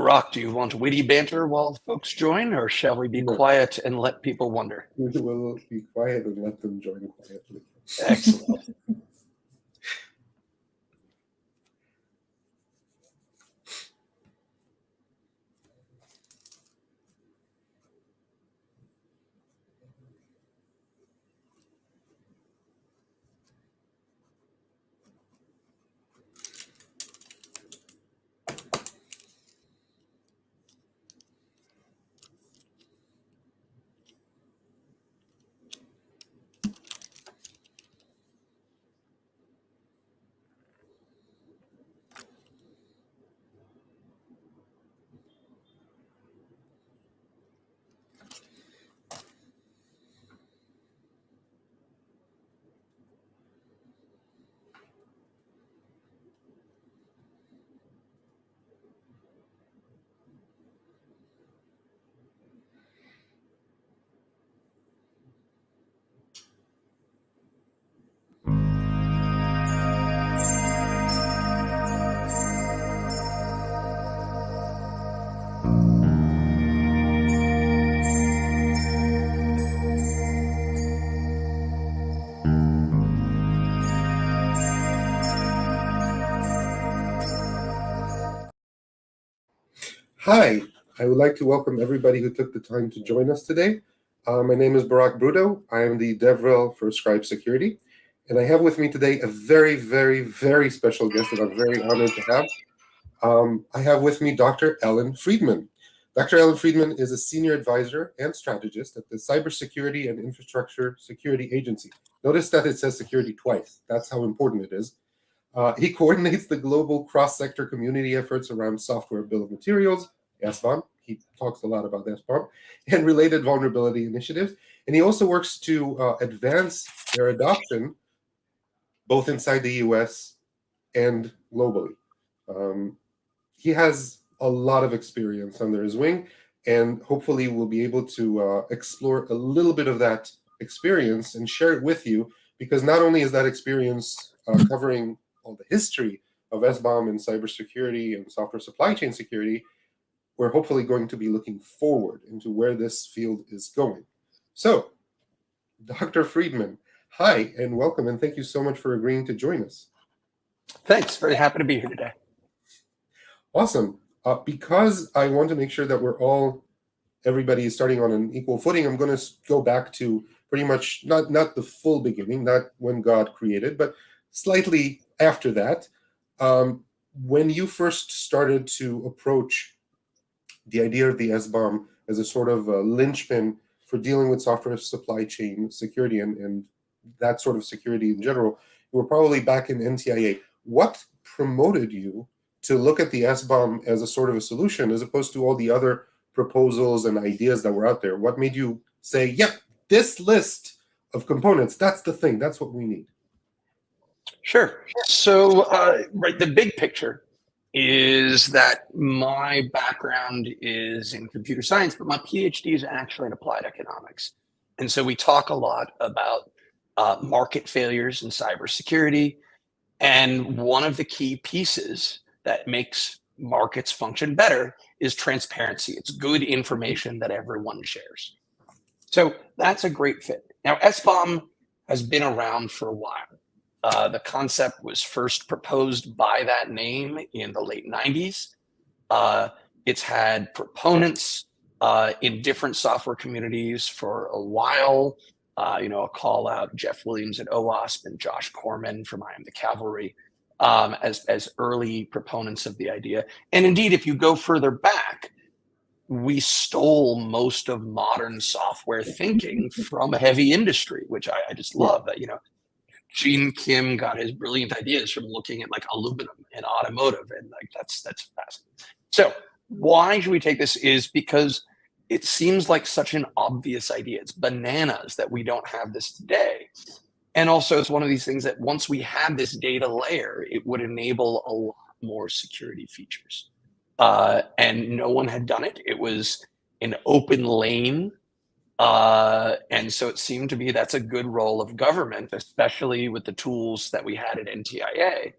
Barak, do you want witty banter while folks join, or shall we be quiet and let people wonder? We'll be quiet and let them join quietly. Excellent. Hi, I would like to welcome everybody who took the time to join us today. My name is Barak Brudo. I am the DevRel for Scribe Security, and I have with me today a very, very, very special guest that I'm very honored to have. I have with me Dr. Allan Friedman. Dr. Allan Friedman is a senior advisor and strategist at the Cybersecurity and Infrastructure Security Agency. Notice that it says security twice. That's how important it is. He coordinates the global cross-sector community efforts around software bill of materials, SBOM. He talks a lot about SBOM, and related vulnerability initiatives. And he also works to advance their adoption both inside the US and globally. He has a lot of experience under his wing, and hopefully we'll be able to explore a little bit of that experience and share it with you, because not only is that experience covering all the history of SBOM and cybersecurity and software supply chain security, we're hopefully going to be looking forward into where this field is going. So, Dr. Friedman, hi and welcome, and thank you so much for agreeing to join us. Thanks. Very happy to be here today. Awesome. Because I want to make sure that everybody is starting on an equal footing, I'm going to go back to pretty much not the full beginning, not when God created, but slightly after that. When you first started to approach the idea of the SBOM as a sort of a linchpin for dealing with software supply chain security and that sort of security in general, you were probably back in NTIA. What promoted you to look at the SBOM as a sort of a solution as opposed to all the other proposals and ideas that were out there? What made you say, yep, this list of components, that's the thing, that's what we need? Sure. So, right, the big picture is that my background is in computer science, but my PhD is actually in applied economics. And so we talk a lot about market failures in cybersecurity. And one of the key pieces that makes markets function better is transparency. It's good information that everyone shares. So that's a great fit. Now, SBOM has been around for a while. The concept was first proposed by that name in the late 90s. It's had proponents in different software communities for a while. I'll call out Jeff Williams at OWASP and Josh Corman from I Am the Cavalry as early proponents of the idea. And indeed, if you go further back, we stole most of modern software thinking from heavy industry, which I just love that, Gene Kim got his brilliant ideas from looking at like aluminum and automotive, and like that's fascinating. So why should we take this is because it seems like such an obvious idea. It's bananas that we don't have this today. And also it's one of these things that once we had this data layer, it would enable a lot more security features. And no one had done it. It was an open lane. And so it seemed to be that's a good role of government, especially with the tools that we had at NTIA,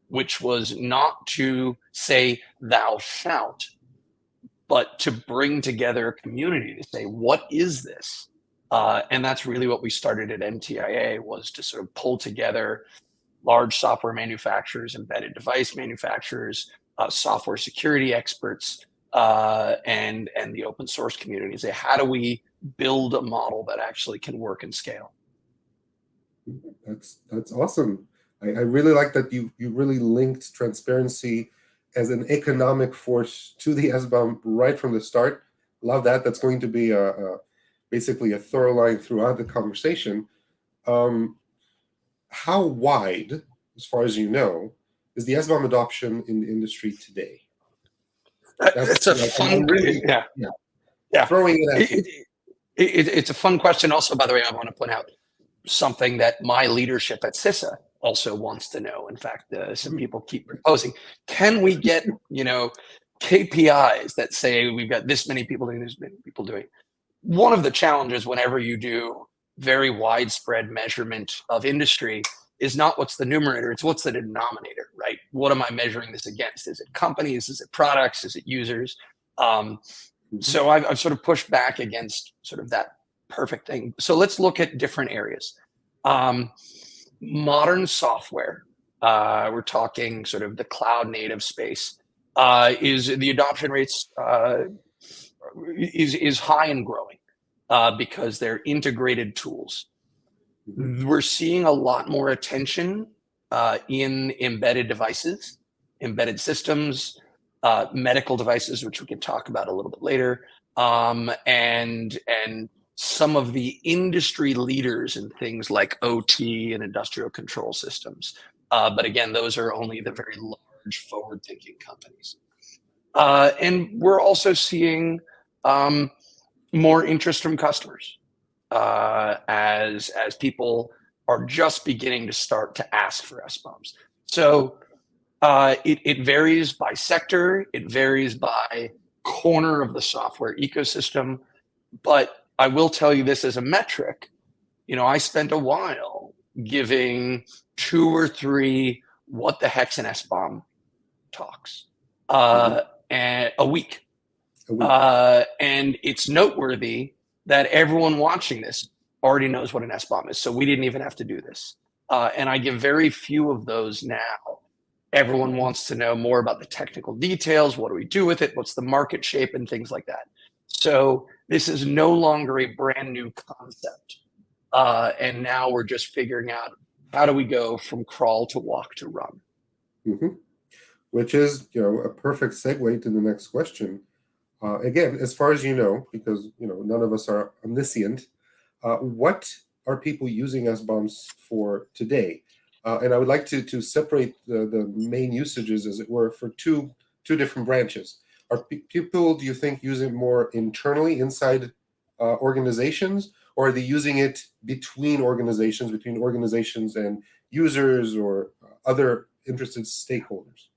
which was not to say thou shalt, but to bring together a community to say, what is this? And that's really what we started at NTIA, was to sort of pull together large software manufacturers, embedded device manufacturers, software security experts, and the open source community. Say, how do we build a model that actually can work and scale? That's awesome. I really like that you really linked transparency as an economic force to the SBOM right from the start. Love that. That's going to be basically a thorough line throughout the conversation. How wide, as far as you know, is the SBOM adoption in the industry today? It's a fun, really, yeah. Throwing it at you. It's a fun question. Also, by the way, I want to point out something that my leadership at CISA also wants to know. In fact, some people keep proposing, can we get, KPIs that say we've got this many people doing, this many people doing? One of the challenges whenever you do very widespread measurement of industry is not what's the numerator, it's what's the denominator, right? What am I measuring this against? Is it companies? Is it products? Is it users? So I've sort of pushed back against sort of that perfect thing. So let's look at different areas. Modern software, we're talking sort of the cloud native space, is the adoption rates is high and growing because they're integrated tools. We're seeing a lot more attention in embedded devices, embedded systems, medical devices, which we can talk about a little bit later, and some of the industry leaders in things like OT and industrial control systems. But again, those are only the very large forward-thinking companies. And we're also seeing more interest from customers as people are just beginning to start to ask for SBOMs. So it varies by sector, it varies by corner of the software ecosystem, but I will tell you this as a metric. I spent a while giving 2 or 3 what the heck's an SBOM talks and a week. And it's noteworthy that everyone watching this already knows what an SBOM is, so we didn't even have to do this. And I give very few of those now. Everyone wants to know more about the technical details. What do we do with it? What's the market shape and things like that? So this is no longer a brand new concept. And now we're just figuring out, how do we go from crawl to walk to run? Which is, a perfect segue to the next question. Again, as far as you know, because none of us are omniscient, what are people using SBOMs for today? And I would like to separate the main usages, as it were, for two different branches. Are people, do you think, using it more internally inside organizations, or are they using it between organizations and users or other interested stakeholders?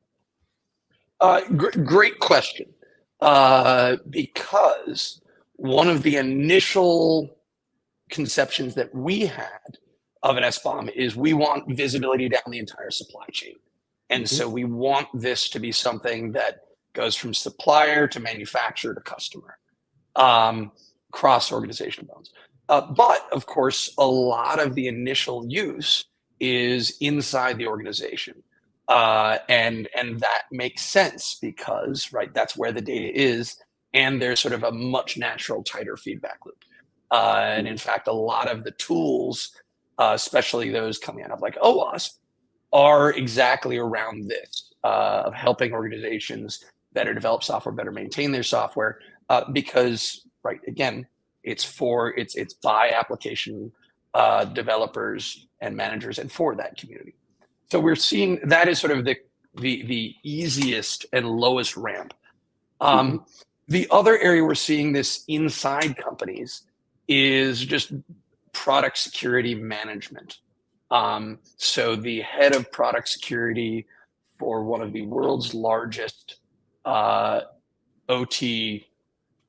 Great question. Because one of the initial conceptions that we had of an SBOM is we want visibility down the entire supply chain. And so we want this to be something that goes from supplier to manufacturer to customer, cross organization bounds. But of course, a lot of the initial use is inside the organization. And that makes sense because, right, that's where the data is, and there's sort of a much natural, tighter feedback loop. And in fact, a lot of the tools, especially those coming out of like OWASP, are exactly around this, of helping organizations better develop software, better maintain their software, because, right, again, it's by application developers and managers and for that community. So we're seeing that is sort of the easiest and lowest ramp. The other area we're seeing this inside companies is just product security management. So the head of product security for one of the world's largest OT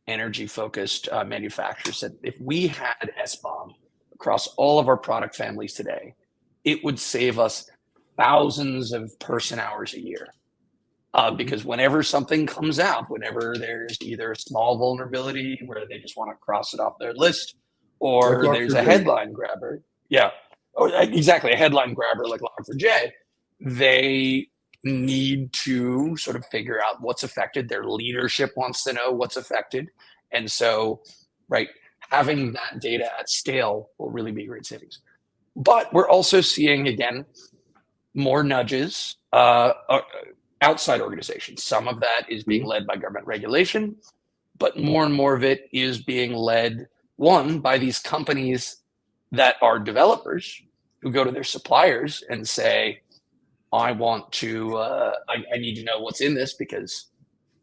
energy-focused manufacturers said, if we had SBOM across all of our product families today, it would save us thousands of person hours a year. because whenever something comes out, whenever there's either a small vulnerability where they just want to cross it off their list, or Like there's a Log4j. headline grabber, yeah, oh, exactly, a headline grabber like Log4j, they need to sort of figure out what's affected. Their leadership wants to know what's affected, and so, right, having that data at scale will really be great savings. But we're also seeing, again, more nudges outside organizations. Some of that is being led by government regulation, but more and more of it is being led, one, by these companies that are developers who go to their suppliers and say, I want to, I need to know what's in this because,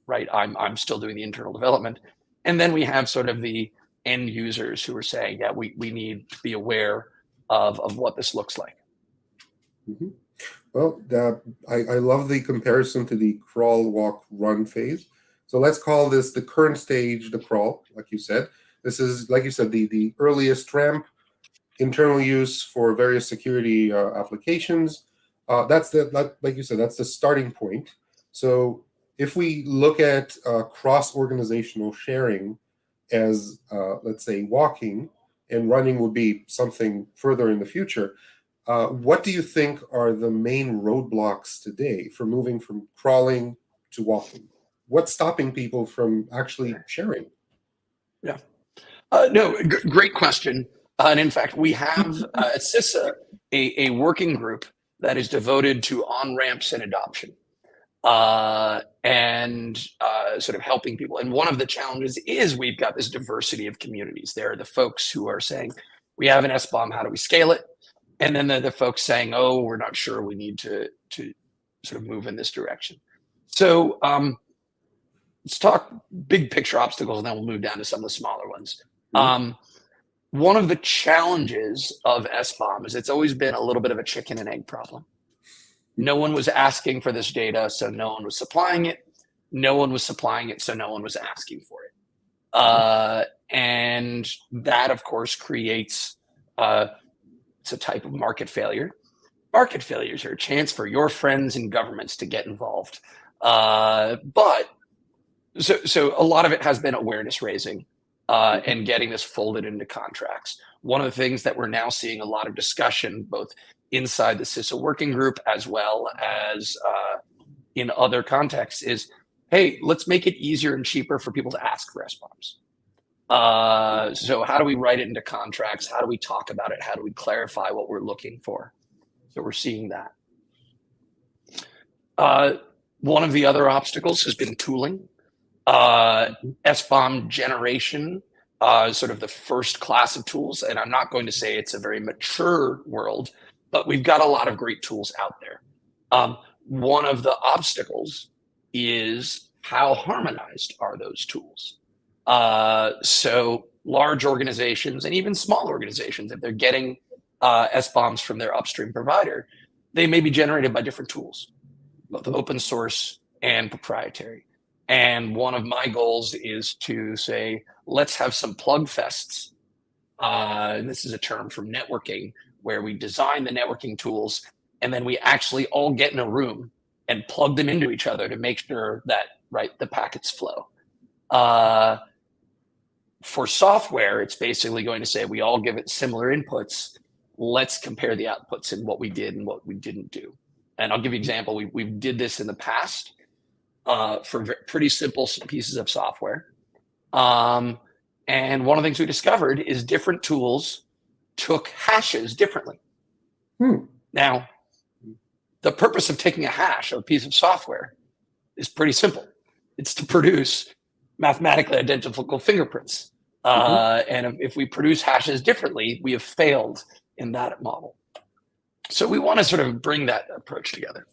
right, I'm still doing the internal development. And then we have sort of the end users who are saying, yeah, we need to be aware of what this looks like. Mm-hmm. Well, I love the comparison to the crawl, walk, run phase. So let's call this the current stage, the crawl, like you said. This is, like you said, the earliest ramp, internal use for various security applications. That's like you said, that's the starting point. So if we look at cross-organizational sharing as, let's say, walking, and running would be something further in the future, what do you think are the main roadblocks today for moving from crawling to walking? What's stopping people from actually sharing? Yeah. No, great question. And in fact, we have at CISA a working group that is devoted to on-ramps and adoption and sort of helping people. And one of the challenges is we've got this diversity of communities. There are the folks who are saying, we have an SBOM, how do we scale it? And then the folks saying, oh, we're not sure, we need to sort of move in this direction. So let's talk big picture obstacles, and then we'll move down to some of the smaller ones. One of the challenges of SBOM is it's always been a little bit of a chicken and egg problem. No one was asking for this data, so no one was supplying it. No one was supplying it, so no one was asking for it. And that, of course, creates it's a type of market failure. Market failures are a chance for your friends and governments to get involved. But so a lot of it has been awareness raising and getting this folded into contracts. One of the things that we're now seeing a lot of discussion, both inside the CISA working group as well as in other contexts, is, hey, let's make it easier and cheaper for people to ask for SBOMs. So how do we write it into contracts? How do we talk about it? How do we clarify what we're looking for? So we're seeing that. One of the other obstacles has been tooling. SBOM generation, sort of the first class of tools, and I'm not going to say it's a very mature world, but we've got a lot of great tools out there. One of the obstacles is how harmonized are those tools? So large organizations and even small organizations, if they're getting SBOMs from their upstream provider, they may be generated by different tools, both open source and proprietary. And one of my goals is to say, let's have some plug fests. And this is a term from networking, where we design the networking tools and then we actually all get in a room and plug them into each other to make sure that, right, the packets flow. For software, it's basically going to say we all give it similar inputs. Let's compare the outputs and what we did and what we didn't do. And I'll give you an example. We did this in the past for pretty simple pieces of software. And one of the things we discovered is different tools took hashes differently. Now, the purpose of taking a hash of a piece of software is pretty simple. It's to produce mathematically identical fingerprints. And if we produce hashes differently, we have failed in that model. So we want to sort of bring that approach together.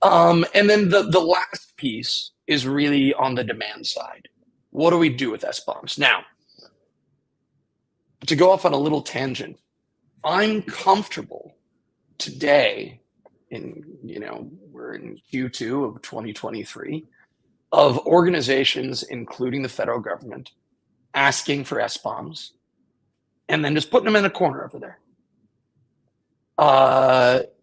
And then the last piece is really on the demand side. What do we do with SBOMs? Now, to go off on a little tangent, I'm comfortable today we're in Q2 of 2023, of organizations, including the federal government, asking for SBOMs and then just putting them in a corner over there.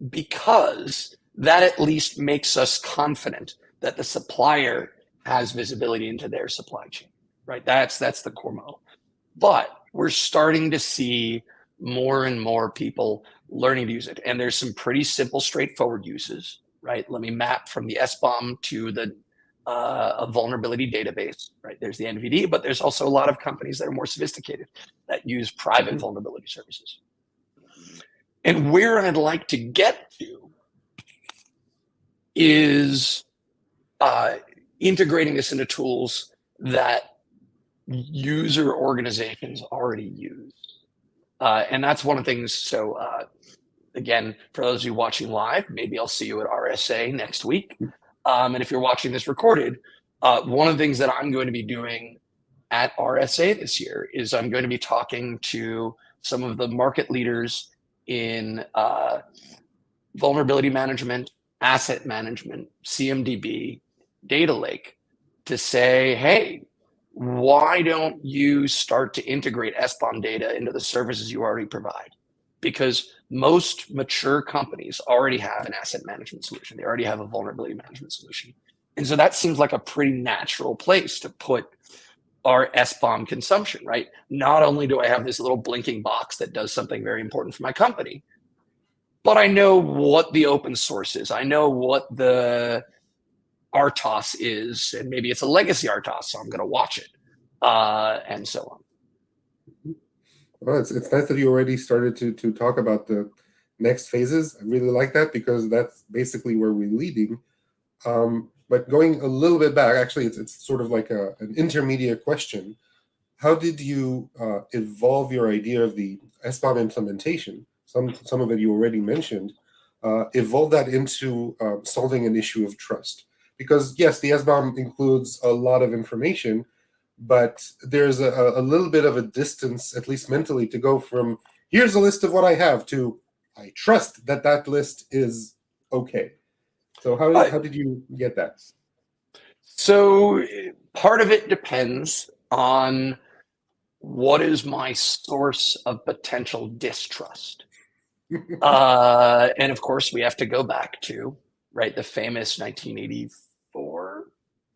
Because that at least makes us confident that the supplier has visibility into their supply chain, right? That's the core model. But we're starting to see more and more people learning to use it. And there's some pretty simple, straightforward uses, right? Let me map from the SBOM to the a vulnerability database, right? There's the NVD, but there's also a lot of companies that are more sophisticated that use private vulnerability services. And where I'd like to get to is integrating this into tools that user organizations already use. And that's one of the things. So again, for those of you watching live, maybe I'll see you at RSA next week. And if you're watching this recorded, one of the things that I'm going to be doing at RSA this year is I'm going to be talking to some of the market leaders in vulnerability management, asset management, CMDB, data lake, to say, hey, why don't you start to integrate SBOM data into the services you already provide? Because most mature companies already have an asset management solution. They already have a vulnerability management solution. And so that seems like a pretty natural place to put our SBOM consumption, right? Not only do I have this little blinking box that does something very important for my company, but I know what the open source is. I know what the RTOS is, and maybe it's a legacy RTOS, so I'm going to watch it, and so on. Well, it's nice that you already started to talk about the next phases. I really like that because that's basically where we're leading. But going a little bit back, actually, it's sort of like an intermediate question. How did you evolve your idea of the SBOM implementation? Some of it you already mentioned. Evolve that into solving an issue of trust. Because yes, the SBOM includes a lot of information, but there's a little bit of a distance, at least mentally, to go from here's a list of what I have to I trust that that list is okay. So how did you get that? So part of it depends on what is my source of potential distrust. And of course, we have to go back to, right, the famous 1984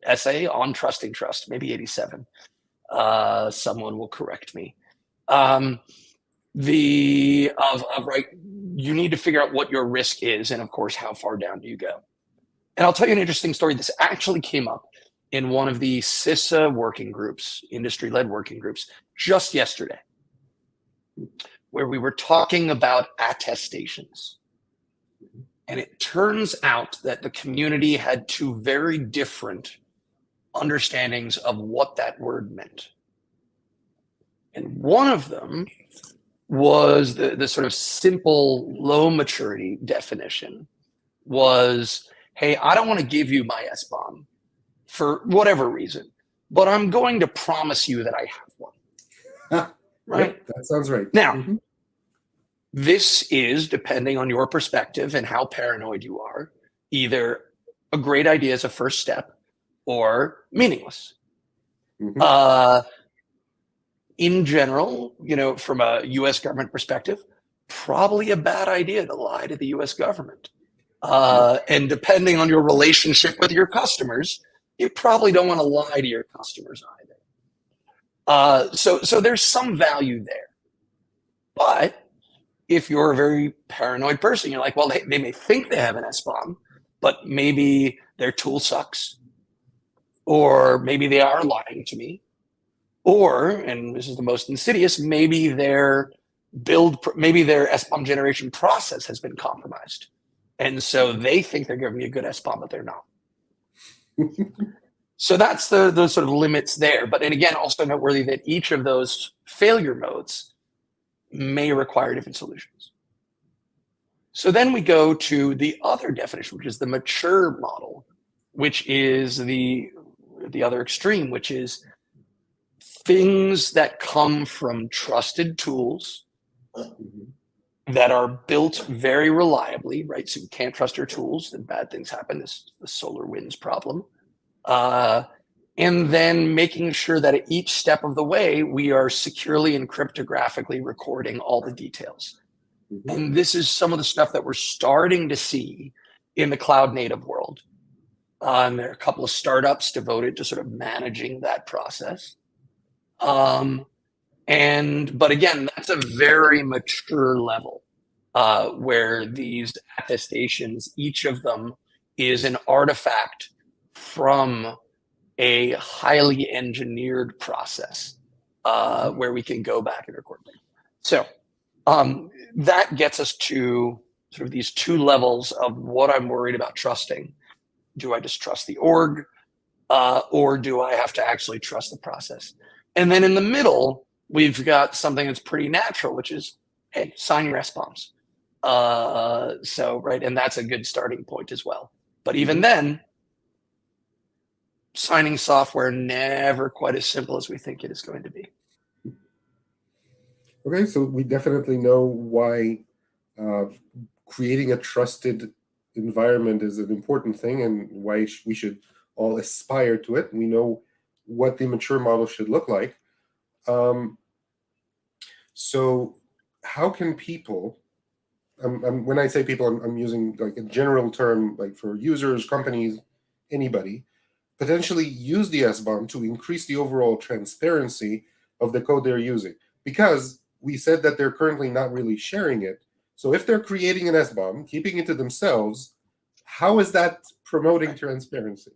essay on trusting trust, maybe 87. Someone will correct me. Right, you need to figure out what your risk is, and of course, how far down do you go? And I'll tell you an interesting story. This actually came up in one of the CISA working groups, industry-led working groups, just yesterday, where we were talking about attestations. And it turns out that the community had two very different understandings of what that word meant. And one of them was the sort of simple, low maturity definition was, hey, I don't want to give you my SBOM for whatever reason, but I'm going to promise you that I have one. Right? Yep, that sounds right. Now, this is, depending on your perspective and how paranoid you are, either a great idea as a first step or meaningless. In general, from a U.S. government perspective, probably a bad idea to lie to the U.S. government. And depending on your relationship with your customers, you probably don't want to lie to your customers either. So there's some value there. But if you're a very paranoid person, you're like, well, they may think they have an SBOM, but maybe their tool sucks, or maybe they are lying to me, or, and this is the most insidious, maybe their SBOM generation process has been compromised. And so they think they're giving me a good SBOM, but they're not. So that's the sort of limits there. But and again, also noteworthy that each of those failure modes may require different solutions. So then we go to the other definition, which is the mature model, which is the other extreme, which is things that come from trusted tools that are built very reliably, right? So you can't trust your tools, then bad things happen. This is the SolarWinds problem. And then making sure that at each step of the way, we are securely and cryptographically recording all the details. And this is some of the stuff that we're starting to see in the cloud native world. And there are a couple of startups devoted to sort of managing that process. But again, that's a very mature level where these attestations, each of them is an artifact from a highly engineered process where we can go back and record things. So that gets us to sort of these two levels of what I'm worried about trusting. Do I just trust the org, or do I have to actually trust the process? And then in the middle, we've got something that's pretty natural, which is, hey, sign your SBOMs. Right, and that's a good starting point as well. But even then, signing software never quite as simple as we think it is going to be. Okay, so we definitely know why creating a trusted environment is an important thing and why we should all aspire to it. We know what the mature model should look like. So how can people, when I say people, I'm using like a general term, like for users, companies, anybody, potentially use the SBOM to increase the overall transparency of the code they're using? Because we said that they're currently not really sharing it. So if they're creating an SBOM, keeping it to themselves, how is that promoting transparency?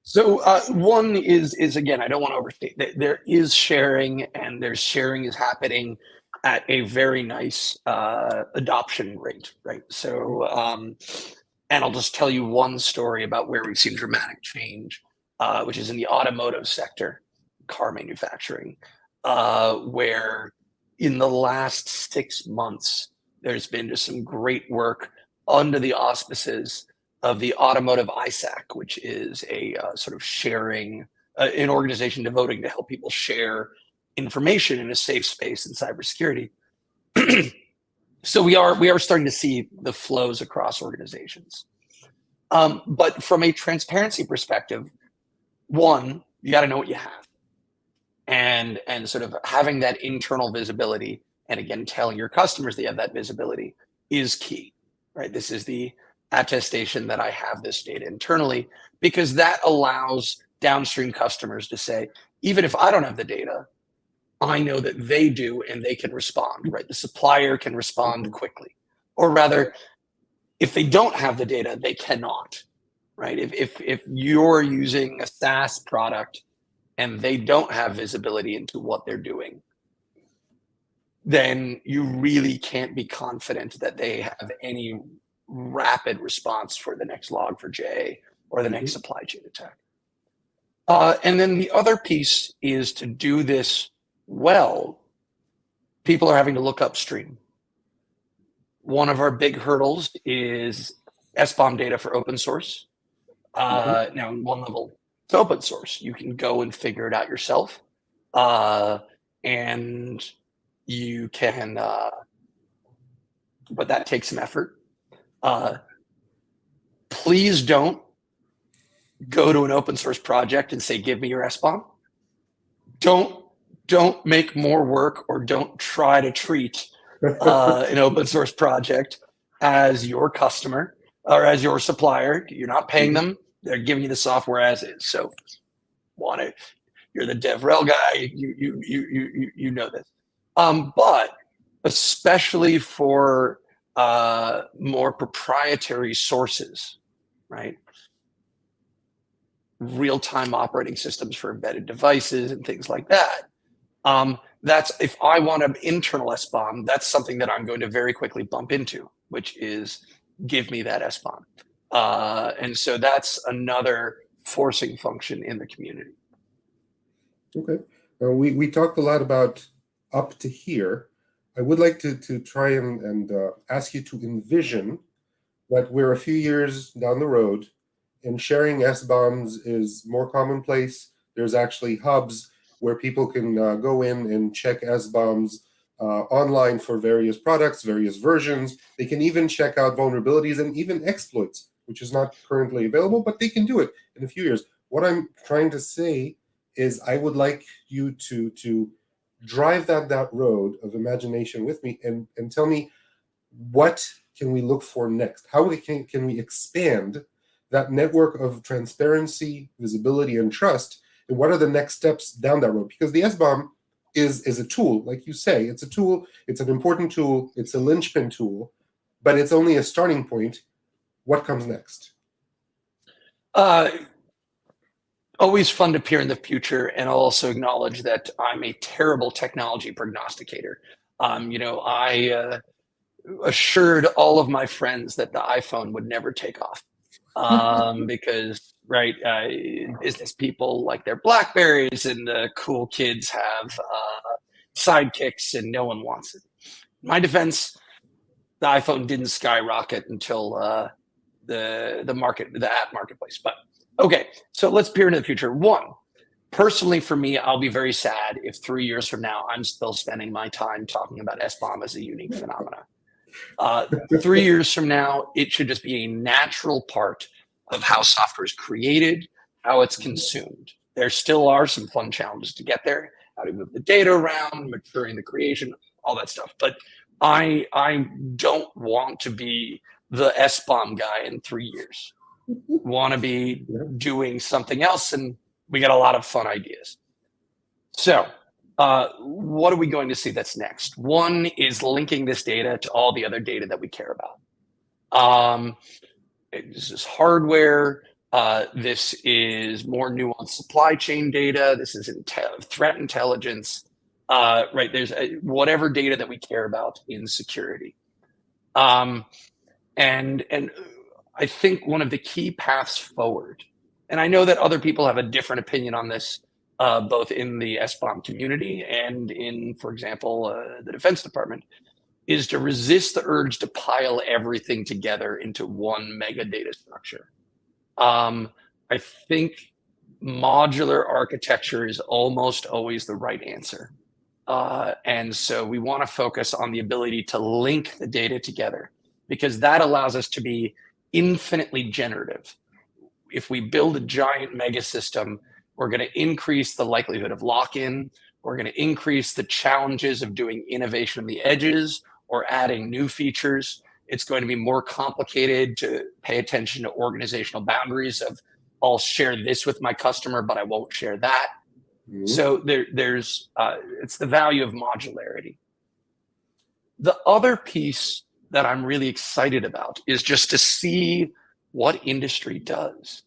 So one is again, I don't want to overstate that there is sharing, and there's sharing is happening at a very nice adoption rate, right? So, and I'll just tell you one story about where we've seen dramatic change, which is in the automotive sector, car manufacturing, where in the last 6 months, there's been just some great work under the auspices of the automotive ISAC, which is a sort of sharing, an organization devoting to help people share information in a safe space in cybersecurity. So we are starting to see the flows across organizations. But from a transparency perspective, one, you got to know what you have, and sort of having that internal visibility, and again, telling your customers they have that visibility is key, right? This is the attestation that I have this data internally, because that allows downstream customers to say, even if I don't have the data, I know that they do, and they can respond, right? The supplier can respond quickly, or rather, if they don't have the data, they cannot, right? If you're using a SaaS product and they don't have visibility into what they're doing, then you really can't be confident that they have any rapid response for the next Log4j or the next supply chain attack. And then the other piece is, to do this well, people are having to look upstream. One of our big hurdles is SBOM data for open source. Now, in one level, it's open source. You can go and figure it out yourself. And you can, but that takes some effort. Please don't go to an open source project and say, give me your SBOM. Don't make more work, or don't try to treat an open source project as your customer or as your supplier. You're not paying them. They're giving you the software as is. So you're the DevRel guy. You know this. But especially for more proprietary sources, right? Real-time operating systems for embedded devices and things like that. That's, if I want an internal SBOM, that's something that I'm going to very quickly bump into, which is, give me that SBOM. And so that's another forcing function in the community. Okay. We talked a lot about up to here. I would like to try and ask you to envision that we're a few years down the road and sharing SBOMs is more commonplace. There's actually hubs where people can go in and check SBOMs online for various products, various versions. They can even check out vulnerabilities and even exploits, which is not currently available, but they can do it in a few years. What I'm trying to say is, I would like you to drive that road of imagination with me and tell me, what can we look for next? How can we expand that network of transparency, visibility, and trust, and what are the next steps down that road? Because the SBOM is a tool, like you say, it's a tool, it's an important tool, it's a linchpin tool, but it's only a starting point. What comes next? Always fun to peer in the future, and I'll also acknowledge that I'm a terrible technology prognosticator. I assured all of my friends that the iPhone would never take off because, right, business people like their Blackberries, and the cool kids have sidekicks, and no one wants it. In my defense, the iPhone didn't skyrocket until the app marketplace. But okay, so let's peer into the future. One, personally, for me, I'll be very sad if 3 years from now I'm still spending my time talking about SBOM as a unique phenomenon. 3 years from now, it should just be a natural part of how software is created, how it's consumed. There still are some fun challenges to get there, how to move the data around, maturing the creation, all that stuff. But I don't want to be the SBOM guy in 3 years. Want to be doing something else, and we got a lot of fun ideas. So what are we going to see that's next? One is linking this data to all the other data that we care about. This is hardware. This is more nuanced supply chain data. This is threat intelligence. Right, there's whatever data that we care about in security. And I think one of the key paths forward, and I know that other people have a different opinion on this, both in the SBOM community and in, for example, the Defense Department, is to resist the urge to pile everything together into one mega data structure. I think modular architecture is almost always the right answer. And so we want to focus on the ability to link the data together, because that allows us to be infinitely generative. If we build a giant mega system, we're going to increase the likelihood of lock-in. We're going to increase the challenges of doing innovation on the edges or adding new features. It's going to be more complicated to pay attention to organizational boundaries of, I'll share this with my customer, but I won't share that. Mm-hmm. So there's it's the value of modularity. The other piece that I'm really excited about is just to see what industry does.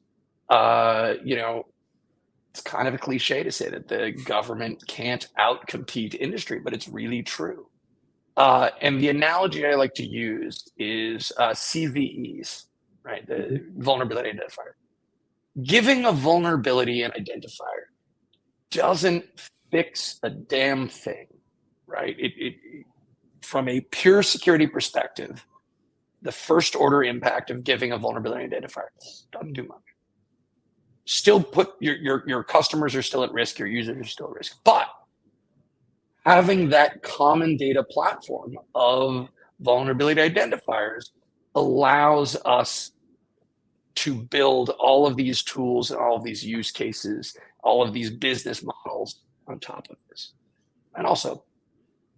It's kind of a cliche to say that the government can't outcompete industry, but it's really true. And the analogy I like to use is CVEs, right? The vulnerability identifier. Giving a vulnerability an identifier doesn't fix a damn thing, right? It from a pure security perspective, the first order impact of giving a vulnerability identifier doesn't do much. Still put your customers are still at risk, your users are still at risk. But having that common data platform of vulnerability identifiers allows us to build all of these tools and all of these use cases, all of these business models on top of this. And also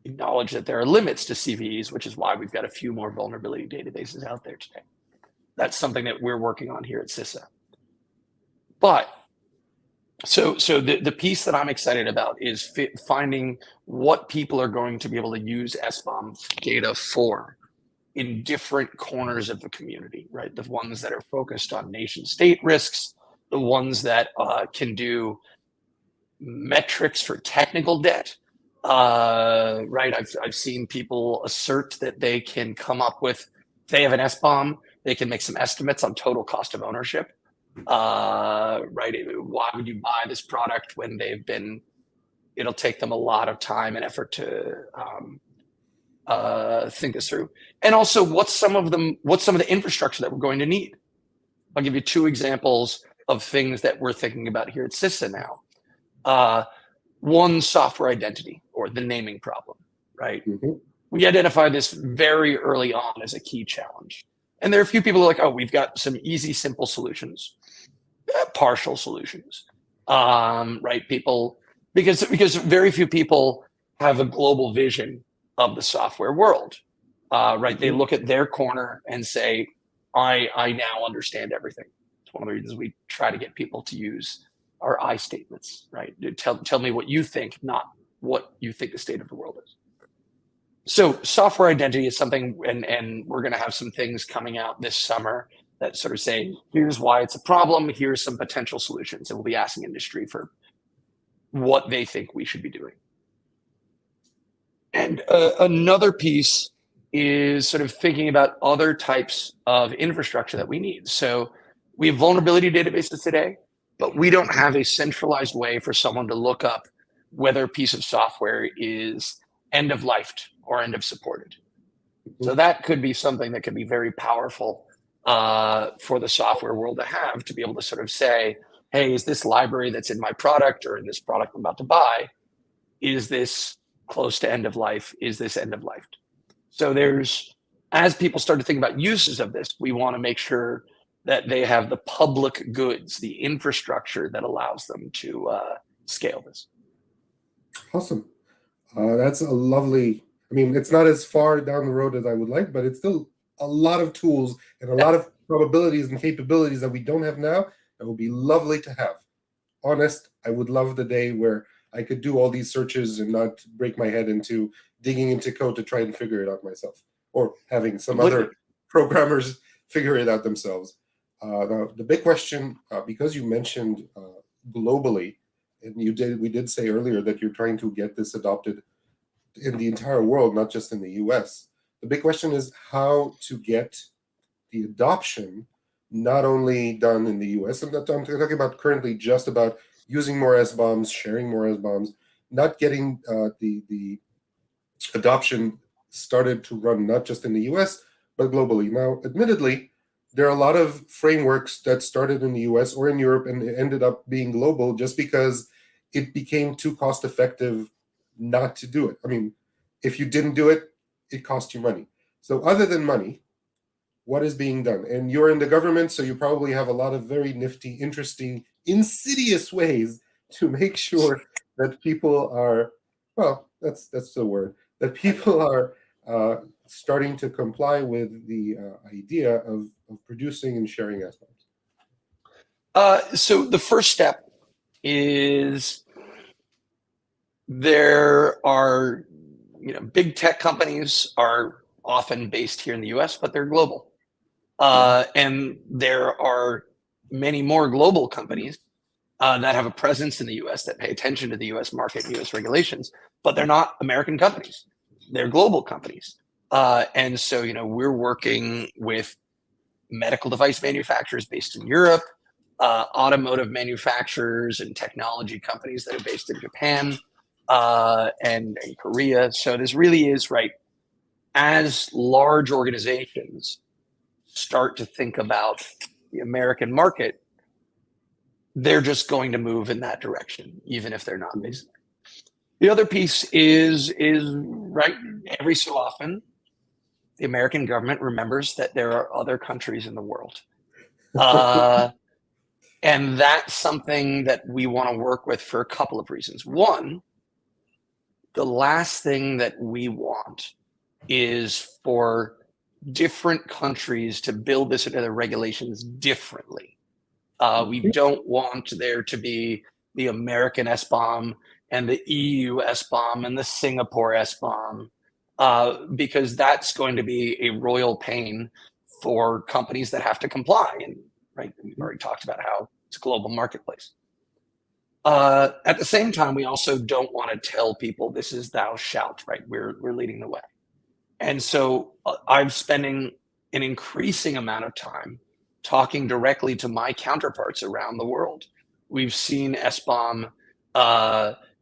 acknowledge that there are limits to CVEs, which is why we've got a few more vulnerability databases out there today. That's something that we're working on here at CISA. But so the piece that I'm excited about is finding what people are going to be able to use SBOM data for in different corners of the community, right? The ones that are focused on nation state risks, the ones that can do metrics for technical debt, right? I've seen people assert that they can come up with, if they have an SBOM, they can make some estimates on total cost of ownership. Right? Why would you buy this product when it'll take them a lot of time and effort to think this through. And also what's some of the infrastructure that we're going to need. I'll give you two examples of things that we're thinking about here at CISA now. One, software identity, or the naming problem, right? Mm-hmm. We identified this very early on as a key challenge. And there are a few people who are like, oh, we've got some easy, simple solutions, partial solutions, right? People, because very few people have a global vision of the software world, right? Mm-hmm. They look at their corner and say, I now understand everything. It's one of the reasons we try to get people to use our I statements, right? Tell me what you think, not what you think the state of the world is. So software identity is something, and we're going to have some things coming out this summer that sort of say, here's why it's a problem, here's some potential solutions. And we'll be asking industry for what they think we should be doing. And another piece is sort of thinking about other types of infrastructure that we need. So we have vulnerability databases today, but we don't have a centralized way for someone to look up whether a piece of software is end of life or end of supported. So that could be something that could be very powerful for the software world to be able to sort of say, hey, is this library that's in my product or in this product I'm about to buy, is this close to end of life? Is this end of life? So as people start to think about uses of this, we want to make sure that they have the public goods, the infrastructure that allows them to scale this. Awesome. That's a lovely, I mean, it's not as far down the road as I would like, but it's still a lot of tools and a lot of probabilities and capabilities that we don't have now that would be lovely to have. Honest, I would love the day where I could do all these searches and not break my head into digging into code to try and figure it out myself, or having some other programmers figure it out themselves. Now, the big question, because you mentioned globally, and we did say earlier that you're trying to get this adopted in the entire world, not just in the US. The big question is how to get the adoption not only done in the US. I'm talking about currently just about using more SBOMs, sharing more SBOMs, not getting the adoption started to run not just in the US, but globally. Now, admittedly, there are a lot of frameworks that started in the US or in Europe and ended up being global just because it became too cost effective not to do it. I mean, if you didn't do it, it cost you money. So other than money, what is being done? And you're in the government, so you probably have a lot of very nifty, interesting, insidious ways to make sure that people are, well, that's the word, that people are starting to comply with the idea of producing and sharing SBOMs. So the first step is there are, big tech companies are often based here in the US, but they're global. And there are many more global companies that have a presence in the US that pay attention to the US market and US regulations, but they're not American companies. They're global companies. And so, we're working with medical device manufacturers based in Europe, automotive manufacturers and technology companies that are based in Japan and Korea. So this really is, right, as large organizations start to think about the American market, they're just going to move in that direction, even if they're not based there. The other piece is right, every so often, the American government remembers that there are other countries in the world. And that's something that we want to work with for a couple of reasons. One, the last thing that we want is for different countries to build this into their regulations differently. We don't want there to be the American SBOM and the EU SBOM and the Singapore SBOM, because that's going to be a royal pain for companies that have to comply. And right, we've already talked about how it's a global marketplace. At the same time, we also don't want to tell people this is thou shalt, right? We're leading the way. And so I'm spending an increasing amount of time talking directly to my counterparts around the world. We've seen SBOM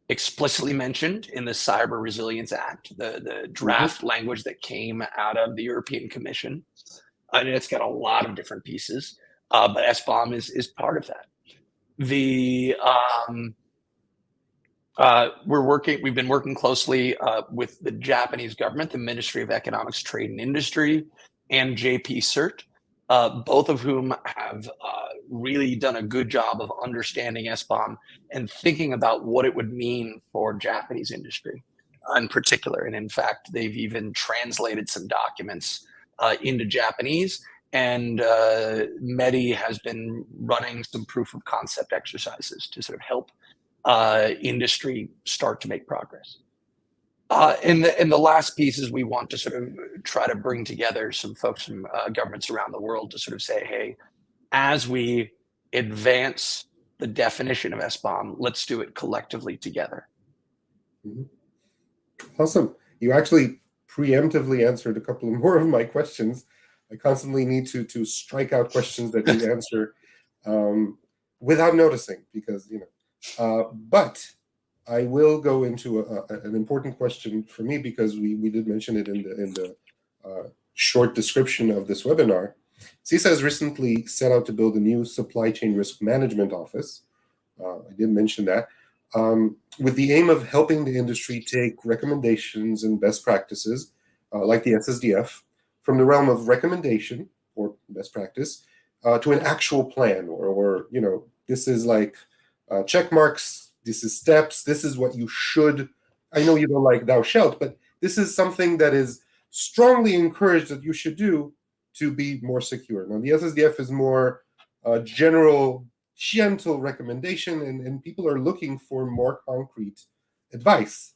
explicitly mentioned in the Cyber Resilience Act, the draft language that came out of the European Commission. And it's got a lot of different pieces, but SBOM is part of that. We've been working closely with the Japanese government, the Ministry of Economics, Trade and Industry, and JP CERT, both of whom have really done a good job of understanding SBOM and thinking about what it would mean for Japanese industry in particular. And in fact, they've even translated some documents into Japanese And Medi has been running some proof of concept exercises to sort of help industry start to make progress. And the last piece is we want to sort of try to bring together some folks from governments around the world to sort of say, hey, as we advance the definition of SBOM, let's do it collectively together. Awesome. You actually preemptively answered a couple more of my questions. I constantly need to strike out questions that you answer without noticing, because but I will go into an important question for me, because we did mention it in the short description of this webinar. CISA has recently set out to build a new supply chain risk management office. I did mention that. With the aim of helping the industry take recommendations and best practices, like the SSDF, from the realm of recommendation or best practice to an actual plan, or this is like check marks, this is steps, this is what you should. I know you don't like thou shalt, but this is something that is strongly encouraged that you should do to be more secure. Now, the SSDF is more general, gentle recommendation, and people are looking for more concrete advice.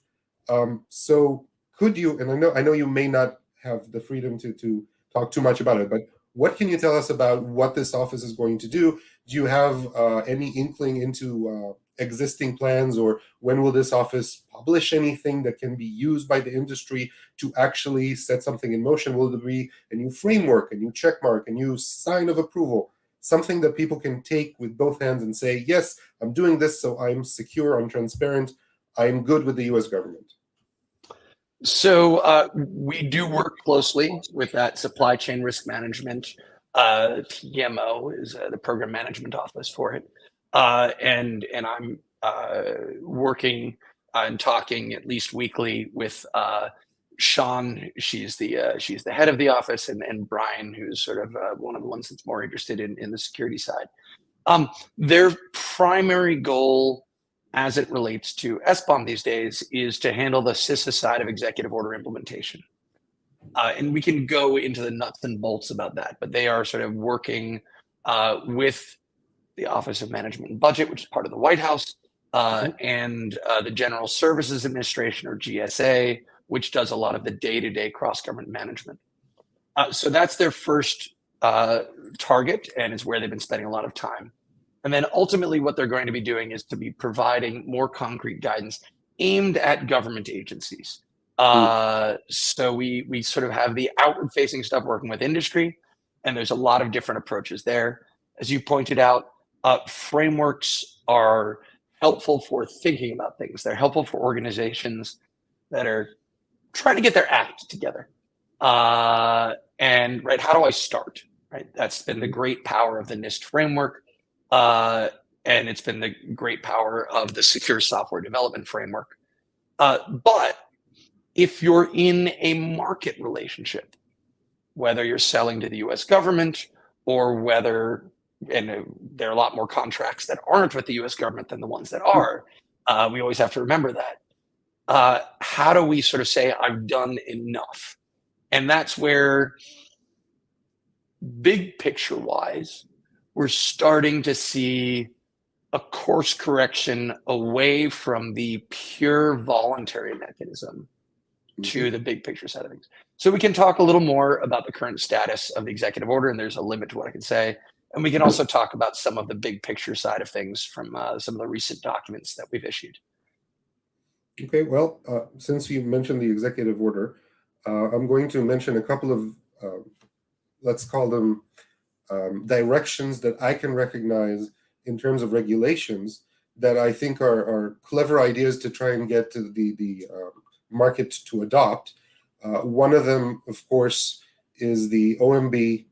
So could you, and I know you may not have the freedom to talk too much about it, but what can you tell us about what this office is going to do? Do you have any inkling into existing plans, or when will this office publish anything that can be used by the industry to actually set something in motion? Will there be a new framework, a new check mark, a new sign of approval, something that people can take with both hands and say, yes, I'm doing this, so I'm secure, I'm transparent, I'm good with the US government? So we do work closely with that supply chain risk management. PMO is the program management office for it. And I'm working and talking at least weekly with Sean. She's the head of the office, and Brian, who's sort of one of the ones that's more interested in the security side. Their primary goal as it relates to SBOM these days is to handle the CISA side of executive order implementation. And we can go into the nuts and bolts about that, but they are sort of working with the Office of Management and Budget, which is part of the White House, and the General Services Administration, or GSA, which does a lot of the day-to-day cross-government management. So that's their first target, and is where they've been spending a lot of time. And then ultimately what they're going to be doing is to be providing more concrete guidance aimed at government agencies. So we sort of have the outward facing stuff working with industry, and there's a lot of different approaches there. As you pointed out, frameworks are helpful for thinking about things. They're helpful for organizations that are trying to get their act together. And right, how do I start? Right, that's been the great power of the NIST framework. And it's been the great power of the secure software development framework. But if you're in a market relationship, whether you're selling to the US government, or whether, and there are a lot more contracts that aren't with the US government than the ones that are, we always have to remember that. How do we sort of say, I've done enough? And that's where, big picture wise, we're starting to see a course correction away from the pure voluntary mechanism to the big picture side of things. So we can talk a little more about the current status of the executive order, and there's a limit to what I can say. And we can also talk about some of the big picture side of things from some of the recent documents that we've issued. Okay, well, since you mentioned the executive order, I'm going to mention a couple of, let's call them directions that I can recognize in terms of regulations that I think are clever ideas to try and get to the market to adopt. One of them, of course, is the OMB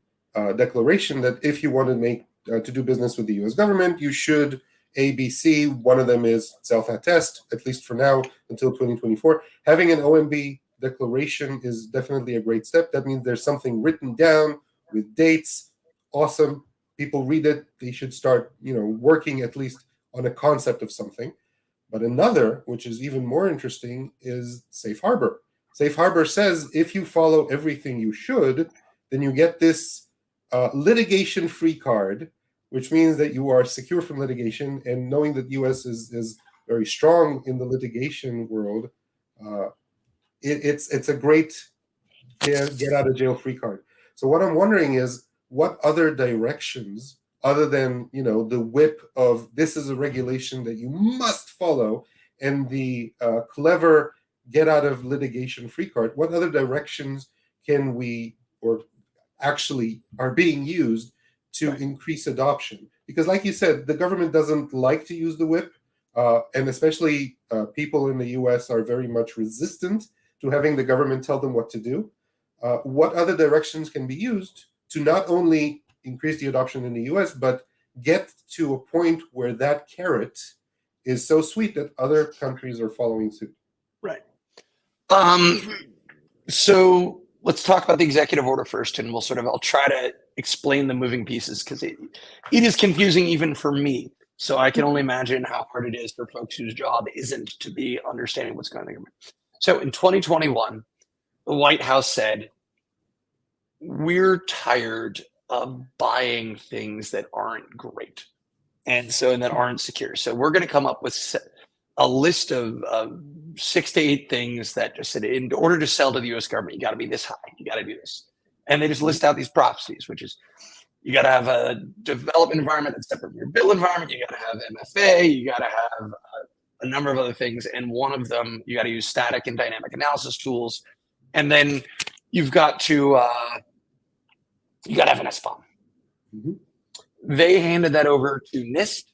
declaration that if you want to make to do business with the US government, you should ABC. One of them is self-attest, at least for now, until 2024. Having an OMB declaration is definitely a great step. That means there's something written down with dates. Awesome. People read it. They should start, working at least on a concept of something. But another, which is even more interesting, is Safe Harbor. Safe Harbor says if you follow everything you should, then you get this litigation-free card, which means that you are secure from litigation. And knowing that the U.S. is very strong in the litigation world, it's a great get out of jail free card. So what I'm wondering is, what other directions, other than the whip of this is a regulation that you must follow, and the clever get out of litigation free card, what other directions can we, or actually are being used to increase adoption? Because like you said, the government doesn't like to use the whip, and especially people in the US are very much resistant to having the government tell them what to do. What other directions can be used to not only increase the adoption in the US, but get to a point where that carrot is so sweet that other countries are following suit? Right. So let's talk about the executive order first, and I'll try to explain the moving pieces, because it is confusing even for me. So I can only imagine how hard it is for folks whose job isn't to be understanding what's going on. So in 2021, the White House said, we're tired of buying things that aren't great and that aren't secure. So we're going to come up with a list of 6 to 8 things that just said, in order to sell to the US government, you got to be this high, you got to do this. And they just list out these prophecies, which is, you got to have a development environment that's separate from your build environment, you got to have MFA, you got to have a number of other things. And one of them, you got to use static and dynamic analysis tools. And then you've got to have an SBOM. Mm-hmm. They handed that over to NIST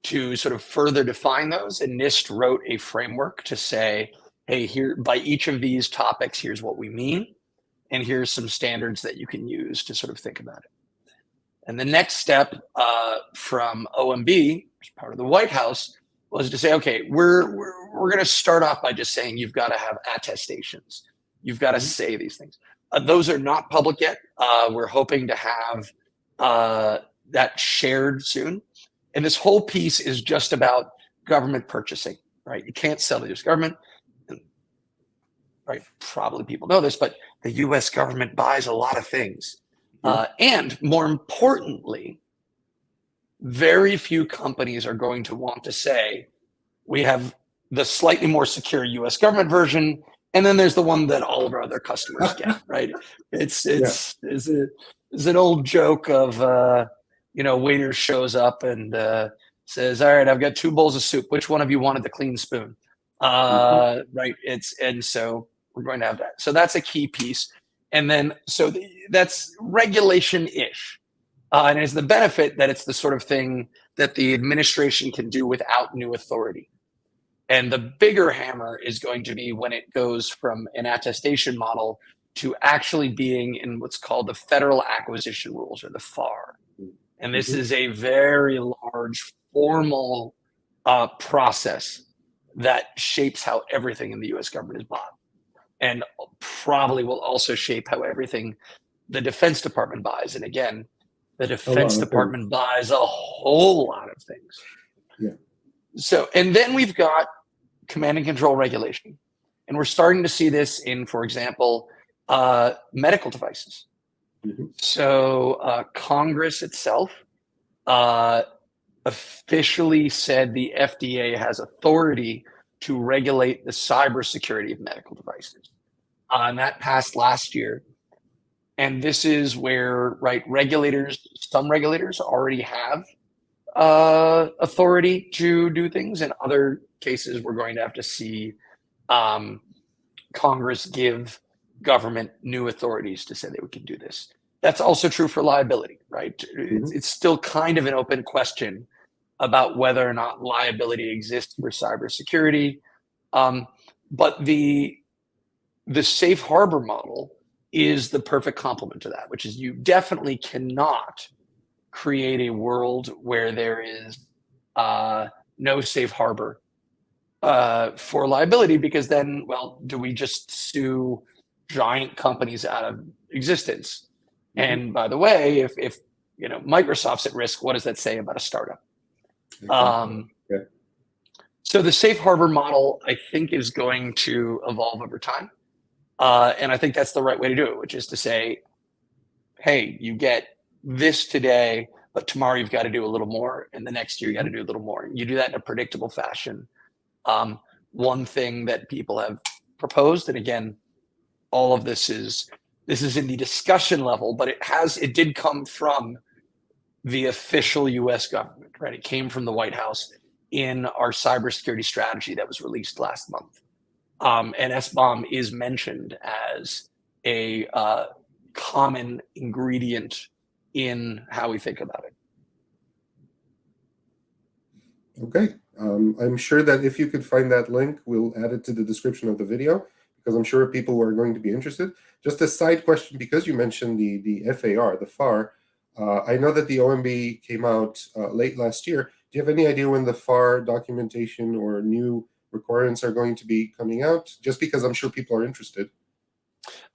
to sort of further define those. And NIST wrote a framework to say, hey, here, by each of these topics, here's what we mean. And here's some standards that you can use to sort of think about it. And the next step from OMB, as part of the White House, was to say, okay, we're going to start off by just saying you've got to have attestations. You've got to say these things. Those are not public yet. We're hoping to have that shared soon. And this whole piece is just about government purchasing, right? You can't sell to the US government. Right? Probably people know this, but the US government buys a lot of things. And more importantly, very few companies are going to want to say, we have the slightly more secure US government version, and then there's the one that all of our other customers get, right? It's an old joke of, waiter shows up and says, all right, I've got 2 bowls of soup. Which one of you wanted the clean spoon? Right. And so we're going to have that. So that's a key piece. And then, that's regulation-ish. And it's the benefit that it's the sort of thing that the administration can do without new authority. And the bigger hammer is going to be when it goes from an attestation model to actually being in what's called the Federal Acquisition Rules, or the FAR. And this is a very large formal process that shapes how everything in the US government is bought, and probably will also shape how everything the Defense Department buys. And again, the Defense Department buys a whole lot of things. Yeah. So, and then we've got command and control regulation. And we're starting to see this in, for example, medical devices. Mm-hmm. So Congress itself officially said the FDA has authority to regulate the cybersecurity of medical devices. And that passed last year. And this is where, right, some regulators already have authority to do things. In other cases, we're going to have to see Congress give government new authorities to say that we can do this. That's also true for liability, right? Mm-hmm. It's still kind of an open question about whether or not liability exists for cybersecurity. But the safe harbor model is the perfect complement to that, which is you definitely cannot create a world where there is no safe harbor for liability, because then, well, do we just sue giant companies out of existence? Mm-hmm. And by the way, if Microsoft's at risk, what does that say about a startup? Okay. So the safe harbor model, I think, is going to evolve over time. And I think that's the right way to do it, which is to say, hey, you get this today, but tomorrow you've got to do a little more, and the next year you got to do a little more. You do that in a predictable fashion. One thing that people have proposed, and again, all of this is in the discussion level, but it did come from the official U.S. government, right? It came from the White House in our cybersecurity strategy that was released last month. And SBOM is mentioned as a common ingredient in how we think about it. Okay. I'm sure that if you could find that link, we'll add it to the description of the video, because I'm sure people are going to be interested. Just a side question, because you mentioned the FAR, the FAR, I know that the OMB came out late last year. Do you have any idea when the FAR documentation or new requirements are going to be coming out? Just because I'm sure people are interested.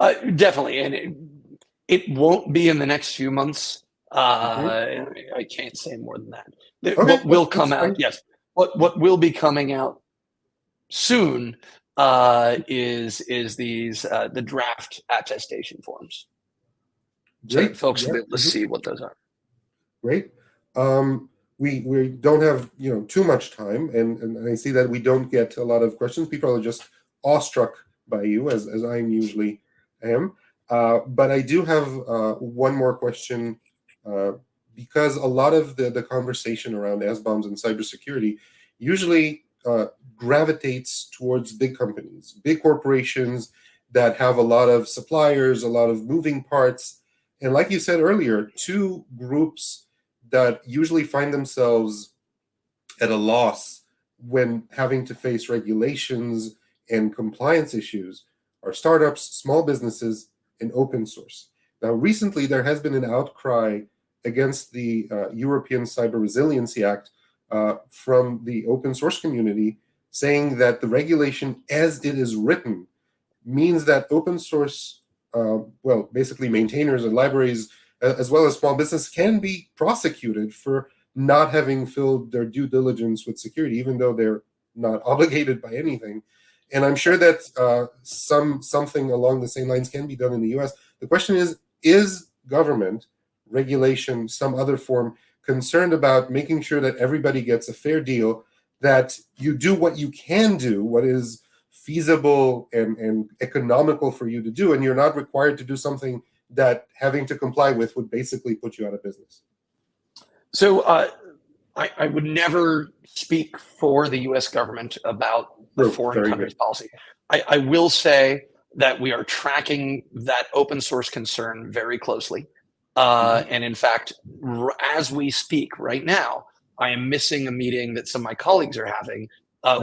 Definitely, and it won't be in the next few months. I can't say more than that. Okay, what will come out, fine. yes. What will be coming out soon is these the draft attestation forms. So Great. that folks will Yeah. be able to see what those are. Great. We don't have too much time, and I see that we don't get a lot of questions. People are just awestruck by you, as I usually am. But I do have one more question, because a lot of the conversation around SBOMs and cybersecurity usually gravitates towards big companies, big corporations that have a lot of suppliers, a lot of moving parts. And like you said earlier, two groups that usually find themselves at a loss when having to face regulations and compliance issues are startups, small businesses, and open source. Now, recently, there has been an outcry against the European Cyber Resiliency Act from the open source community, saying that the regulation as it is written means that open source, basically maintainers and libraries, as well as small business, can be prosecuted for not having filled their due diligence with security, even though they're not obligated by anything. And I'm sure that something along the same lines can be done in the US. The question is government, regulation, some other form, concerned about making sure that everybody gets a fair deal, that you do what you can do, what is feasible and economical for you to do, and you're not required to do something that having to comply with would basically put you out of business? So I would never speak for the U.S. government about the foreign country's policy. I will say that we are tracking that open source concern very closely. And in fact, as we speak right now, I am missing a meeting that some of my colleagues are having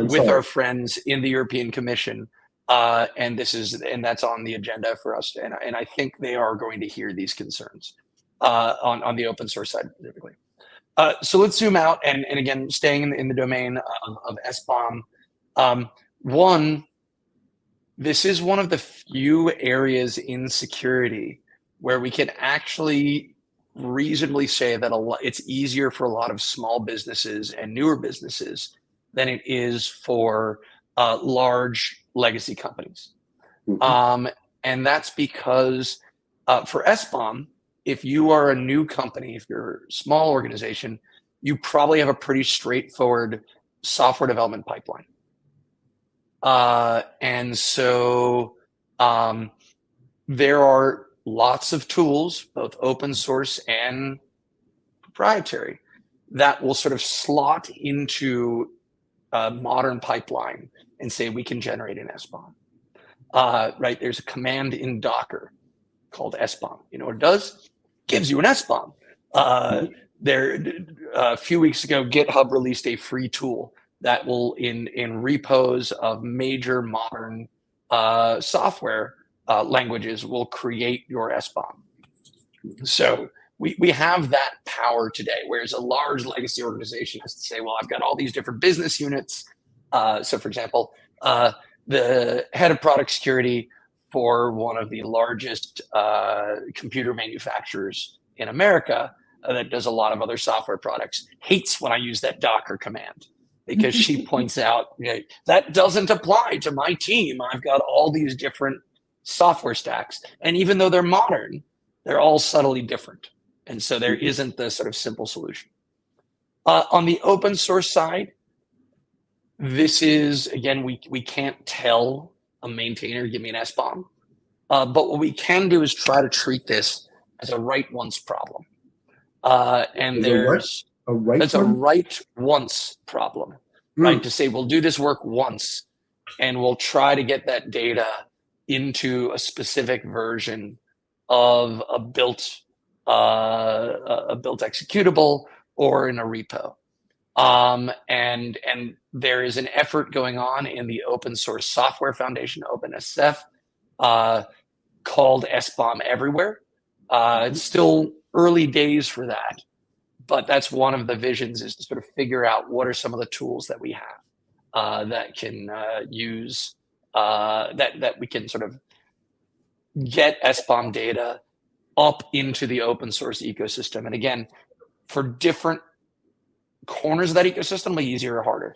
with our friends in the European Commission. And that's on the agenda for us. And I think they are going to hear these concerns on the open source side specifically. So let's zoom out and again, staying in the domain of SBOM. One, this is one of the few areas in security where we can actually reasonably say that it's easier for a lot of small businesses and newer businesses than it is for large legacy companies. And that's because for SBOM, if you are a new company, if you're a small organization, you probably have a pretty straightforward software development pipeline. And so there are lots of tools, both open source and proprietary, that will sort of slot into a modern pipeline and say we can generate an SBOM. Right? There's a command in Docker called SBOM. You know what it does? Gives you an SBOM. A few weeks ago, GitHub released a free tool that will, in repos of major modern software languages, will create your SBOM. So we have that power today, whereas a large legacy organization has to say, well, I've got all these different business units. So for example, the head of product security for one of the largest computer manufacturers in America that does a lot of other software products hates when I use that Docker command, because she points out, that doesn't apply to my team. I've got all these different software stacks. And even though they're modern, they're all subtly different. And so there isn't the sort of simple solution. On the open source side, this is, again, we can't tell a maintainer, give me an SBOM. But what we can do is try to treat this as a write once problem. And there's a write that's a write once problem, right? To say we'll do this work once and we'll try to get that data into a specific version of a built executable or in a repo. And there is an effort going on in the Open Source Software Foundation, OpenSF, called SBOM Everywhere. It's still early days for that, but that's one of the visions, is to sort of figure out what are some of the tools that we have that can use, that we can sort of get SBOM data up into the open source ecosystem. And again, for different corners of that ecosystem, it'll be easier or harder.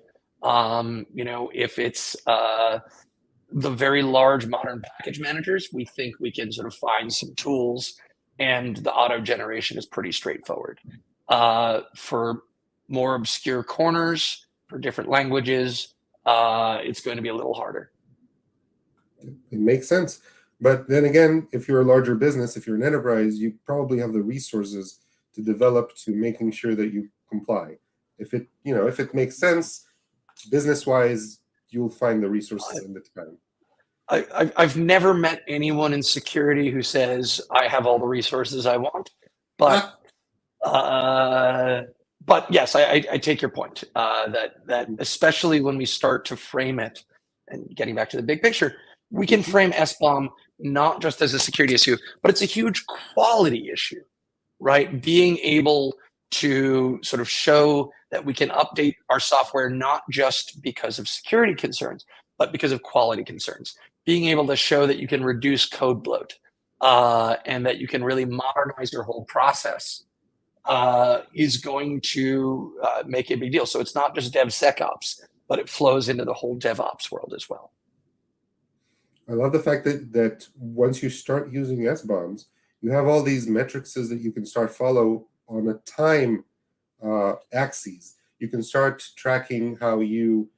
If it's the very large modern package managers, we think we can sort of find some tools, and the auto generation is pretty straightforward. For more obscure corners, for different languages, it's going to be a little harder. It makes sense. But then again, if you're a larger business, if you're an enterprise, you probably have the resources to develop to making sure that you comply. If it makes sense, business-wise, you'll find the resources and the time. I've never met anyone in security who says I have all the resources I want, but yes, I take your point that especially when we start to frame it, and getting back to the big picture, we can frame SBOM not just as a security issue, but it's a huge quality issue, right? Being able to sort of show that we can update our software not just because of security concerns, but because of quality concerns. Being able to show that you can reduce code bloat and that you can really modernize your whole process is going to make a big deal. So it's not just DevSecOps, but it flows into the whole DevOps world as well. I love the fact that once you start using SBOMs, you have all these metrics that you can start follow on a time axis. You can start tracking how you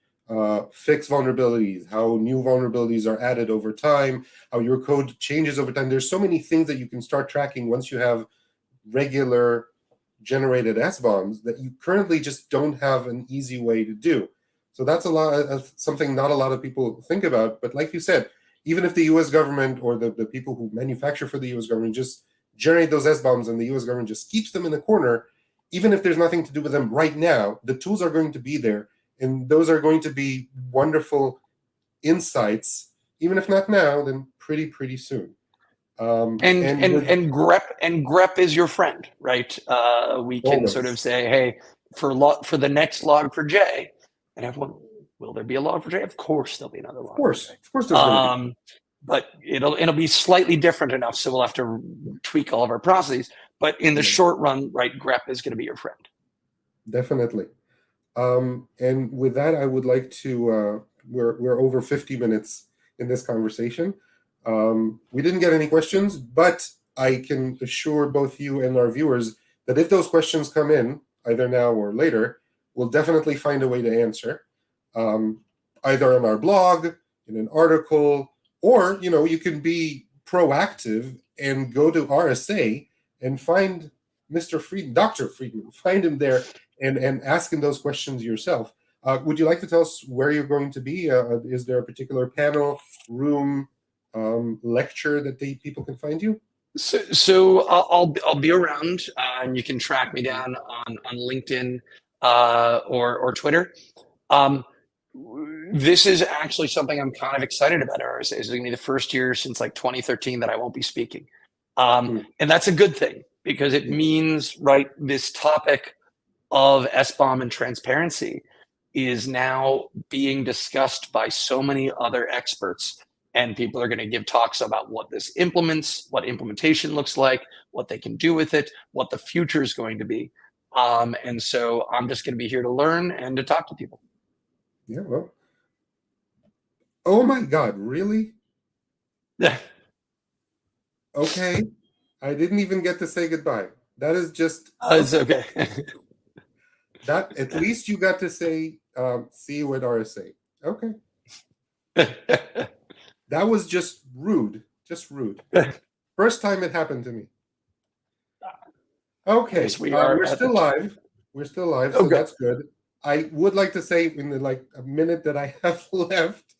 fix vulnerabilities, how new vulnerabilities are added over time, how your code changes over time. There's so many things that you can start tracking once you have regular generated SBOMs that you currently just don't have an easy way to do. So that's something not a lot of people think about. But like you said, even if the US government or the people who manufacture for the US government just generate those SBOMs and the US government just keeps them in the corner, even if there's nothing to do with them right now, the tools are going to be there. And those are going to be wonderful insights, even if not now, then pretty soon. And grep is your friend, right? We can always sort of say, hey, for the next log4j, and everyone, will there be a log4j? Of course, there'll be another log4j. Of course, there's going to be. But it'll be slightly different enough, so we'll have to tweak all of our processes. But in the short run, right, grep is going to be your friend. Definitely. And with that, I would like to, we're over 50 minutes in this conversation. We didn't get any questions, but I can assure both you and our viewers that if those questions come in, either now or later, we'll definitely find a way to answer, either on our blog, in an article, or, you can be proactive and go to RSA and find Mr. Friedman, Dr. Friedman, find him there and ask him those questions yourself. Would you like to tell us where you're going to be? Is there a particular panel, room, lecture that people can find you? So I'll be around, and you can track me down on LinkedIn or Twitter. This is actually something I'm kind of excited about. It's going to be the first year since like 2013 that I won't be speaking. And that's a good thing, because it means, right, this topic of SBOM and transparency is now being discussed by so many other experts, and people are going to give talks about what this implements, what implementation looks like, what they can do with it, what the future is going to be. And so I'm just going to be here to learn and to talk to people. Yeah, well. Oh my God, really? Yeah. Okay. I didn't even get to say goodbye. That is just It's okay. that. At least you got to say see you at RSA. Okay, that was just rude. Just rude. First time it happened to me. Okay, Yes, we are we're at still the. live. We're still live, so Okay. that's good. I would like to say in the like a minute that I have left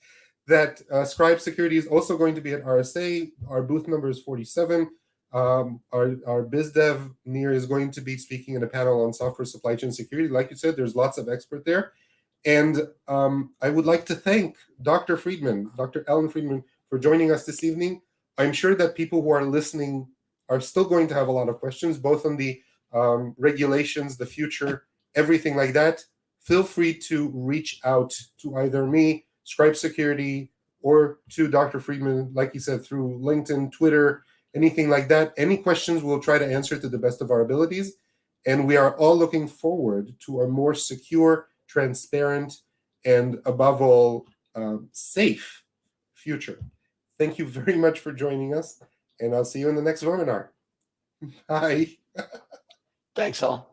that Scribe Security is also going to be at RSA. Our booth number is 47. Our BizDev Nir is going to be speaking in a panel on software supply chain security. Like you said, there's lots of expert there. And I would like to thank Dr. Friedman, Dr. Allan Friedman, for joining us this evening. I'm sure that people who are listening are still going to have a lot of questions, both on the regulations, the future, everything like that. Feel free to reach out to either me, Scribe Security, or to Dr. Friedman, like he said, through LinkedIn, Twitter, anything like that. Any questions we'll try to answer to the best of our abilities. And we are all looking forward to a more secure, transparent, and above all, safe future. Thank you very much for joining us, and I'll see you in the next webinar. Bye. Thanks, all.